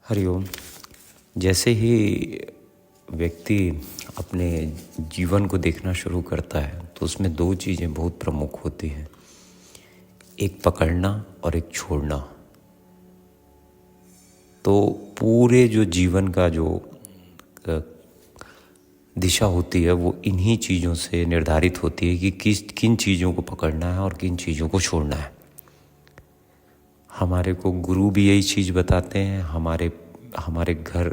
हरिओम। जैसे ही व्यक्ति अपने जीवन को देखना शुरू करता है तो उसमें दो चीज़ें बहुत प्रमुख होती हैं, एक पकड़ना और एक छोड़ना। तो पूरे जो जीवन का जो दिशा होती है वो इन्हीं चीज़ों से निर्धारित होती है कि किन चीज़ों को पकड़ना है और किन चीज़ों को छोड़ना है। हमारे को गुरु भी यही चीज़ बताते हैं, हमारे घर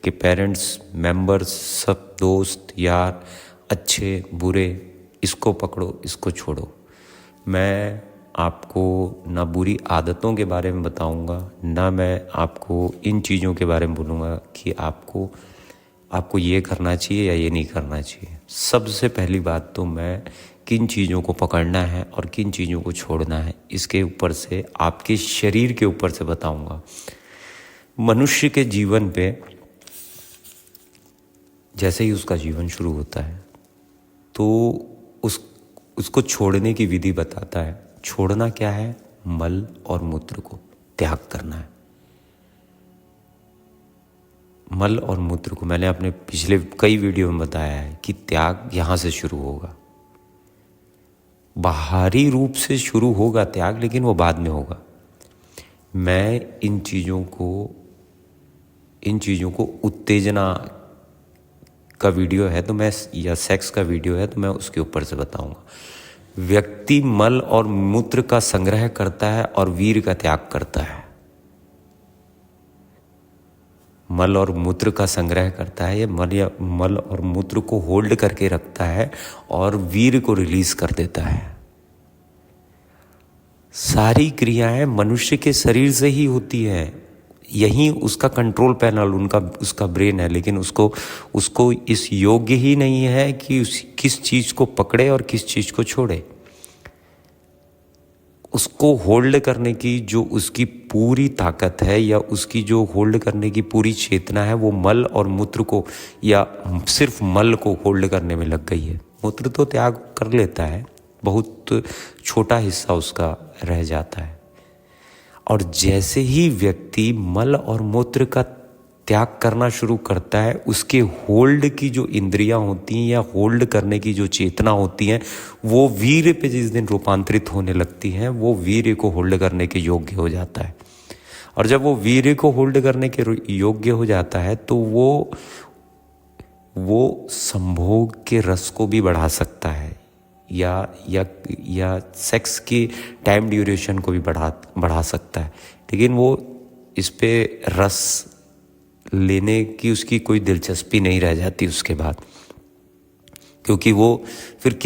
के पेरेंट्स, मेंबर्स, सब दोस्त यार, अच्छे बुरे, इसको पकड़ो इसको छोड़ो। मैं आपको ना बुरी आदतों के बारे में बताऊंगा, ना मैं आपको इन चीज़ों के बारे में बोलूँगा कि आपको ये करना चाहिए या ये नहीं करना चाहिए। सबसे पहली बात तो मैं किन चीज़ों को पकड़ना है और किन चीज़ों को छोड़ना है इसके ऊपर से, आपके शरीर के ऊपर से बताऊंगा। मनुष्य के जीवन पे जैसे ही उसका जीवन शुरू होता है तो उसको छोड़ने की विधि बताता है। छोड़ना क्या है? मल और मूत्र को त्याग करना है। मल और मूत्र को मैंने अपने पिछले कई वीडियो में बताया है कि त्याग यहाँ से शुरू होगा। बाहरी रूप से शुरू होगा त्याग, लेकिन वो बाद में होगा। मैं इन चीज़ों को उत्तेजना का वीडियो है तो मैं, या सेक्स का वीडियो है तो मैं उसके ऊपर से बताऊंगा। व्यक्ति मल और मूत्र का संग्रह करता है और वीर का त्याग करता है। मल और मूत्र का संग्रह करता है, ये मल और मूत्र को होल्ड करके रखता है और वीर को रिलीज कर देता है। सारी क्रियाएं मनुष्य के शरीर से ही होती है, यही उसका कंट्रोल पैनल, उसका ब्रेन है, लेकिन उसको इस योग्य ही नहीं है कि किस चीज़ को पकड़े और किस चीज़ को छोड़े। उसको होल्ड करने की जो उसकी पूरी ताकत है या उसकी जो होल्ड करने की पूरी चेतना है वो मल और मूत्र को, या सिर्फ मल को होल्ड करने में लग गई है। मूत्र तो त्याग कर लेता है, बहुत छोटा हिस्सा उसका रह जाता है। और जैसे ही व्यक्ति मल और मूत्र का त्याग करना शुरू करता है, उसके होल्ड की जो इंद्रियां होती हैं या होल्ड करने की जो चेतना होती हैं वो वीर्य पे जिस दिन रूपांतरित होने लगती हैं, वो वीर्य को होल्ड करने के योग्य हो जाता है। और जब वो वीर्य को होल्ड करने के योग्य हो जाता है तो वो संभोग के रस को भी बढ़ा सकता है या सेक्स की टाइम ड्यूरेशन को भी बढ़ा सकता है। लेकिन वो इस पे रस लेने की उसकी कोई दिलचस्पी नहीं रह जाती उसके बाद, क्योंकि वो फिर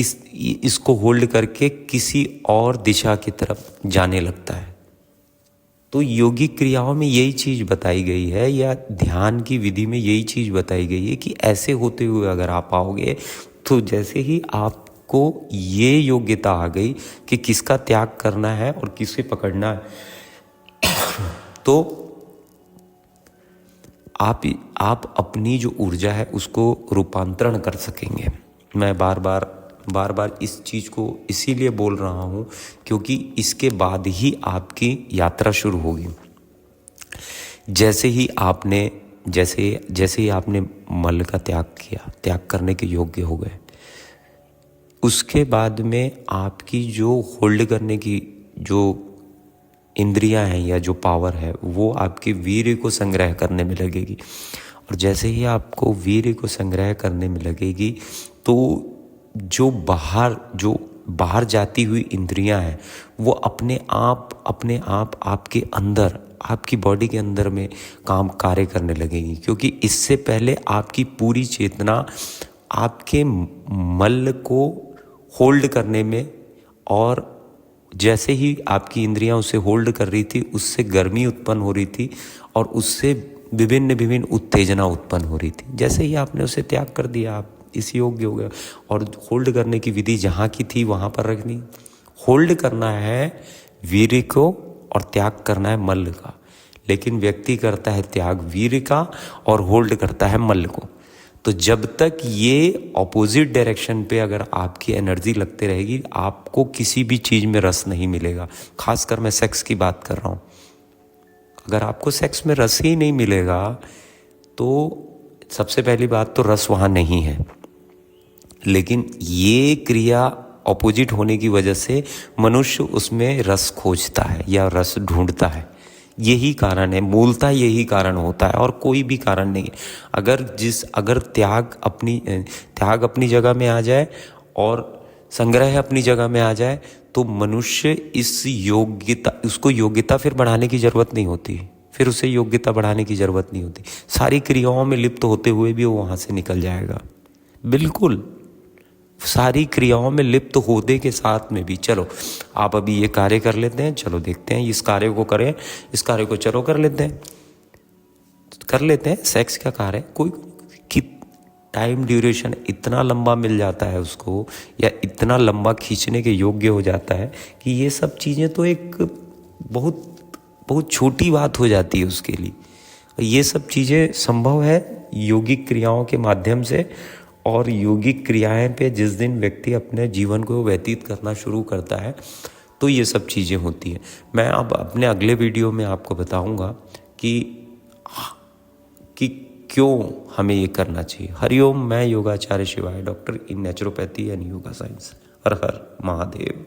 इसको होल्ड करके किसी और दिशा की तरफ जाने लगता है। तो योगिक क्रियाओं में यही चीज़ बताई गई है, या ध्यान की विधि में यही चीज़ बताई गई है कि ऐसे होते हुए अगर आप आओगे तो जैसे ही आपको ये योग्यता आ गई कि किसका त्याग करना है और किसे पकड़ना है, तो आप अपनी जो ऊर्जा है उसको रूपांतरण कर सकेंगे। मैं बार बार इस चीज़ को इसीलिए बोल रहा हूँ क्योंकि इसके बाद ही आपकी यात्रा शुरू होगी। जैसे ही आपने मल का त्याग किया, त्याग करने के योग्य हो गए, उसके बाद में आपकी जो होल्ड करने की जो इंद्रियां हैं या जो पावर है वो आपके वीर्य को संग्रह करने में लगेगी। और जैसे ही आपको वीर्य को संग्रह करने में लगेगी तो जो बाहर जाती हुई इंद्रियां हैं वो अपने आप आपके अंदर, आपकी बॉडी के अंदर में कार्य करने लगेगी। क्योंकि इससे पहले आपकी पूरी चेतना आपके मल को होल्ड करने में, और जैसे ही आपकी इंद्रियां उसे होल्ड कर रही थी उससे गर्मी उत्पन्न हो रही थी और उससे विभिन्न उत्तेजना उत्पन्न हो रही थी। जैसे ही आपने उसे त्याग कर दिया, आप इस योग्य हो गए। और होल्ड करने की विधि जहाँ की थी वहाँ पर रखनी। होल्ड करना है वीर्य को और त्याग करना है मल का, लेकिन व्यक्ति करता है त्याग वीर्य का और होल्ड करता है मल को। तो जब तक ये ऑपोजिट डायरेक्शन पे अगर आपकी एनर्जी लगते रहेगी, आपको किसी भी चीज़ में रस नहीं मिलेगा। खासकर मैं सेक्स की बात कर रहा हूँ। अगर आपको सेक्स में रस ही नहीं मिलेगा तो सबसे पहली बात तो रस वहाँ नहीं है। लेकिन ये क्रिया ऑपोजिट होने की वजह से मनुष्य उसमें रस खोजता है या रस ढूंढता है। यही कारण है, मूलतः यही कारण होता है और कोई भी कारण नहीं। अगर त्याग अपनी जगह में आ जाए और संग्रह अपनी जगह में आ जाए तो मनुष्य उसको योग्यता फिर बढ़ाने की ज़रूरत नहीं होती। फिर उसे योग्यता बढ़ाने की ज़रूरत नहीं होती। सारी क्रियाओं में लिप्त होते हुए भी वो वहाँ से निकल जाएगा। बिल्कुल सारी क्रियाओं में लिप्त होने के साथ में भी। चलो आप अभी ये कार्य कर लेते हैं, चलो देखते हैं इस कार्य को करें, इस कार्य को चलो कर लेते हैं सेक्स का कार्य। कोई टाइम ड्यूरेशन इतना लंबा मिल जाता है उसको, या इतना लंबा खींचने के योग्य हो जाता है कि ये सब चीज़ें तो एक बहुत बहुत छोटी बात हो जाती है उसके लिए। ये सब चीज़ें संभव है योगिक क्रियाओं के माध्यम से। और योगिक क्रियाएं पे जिस दिन व्यक्ति अपने जीवन को व्यतीत करना शुरू करता है तो ये सब चीज़ें होती हैं। मैं अब अपने अगले वीडियो में आपको बताऊंगा कि क्यों हमें ये करना चाहिए। हरिओम, मैं योगाचार्य शिवाय, doctor in naturopathy and yoga science. Her her Mahadev.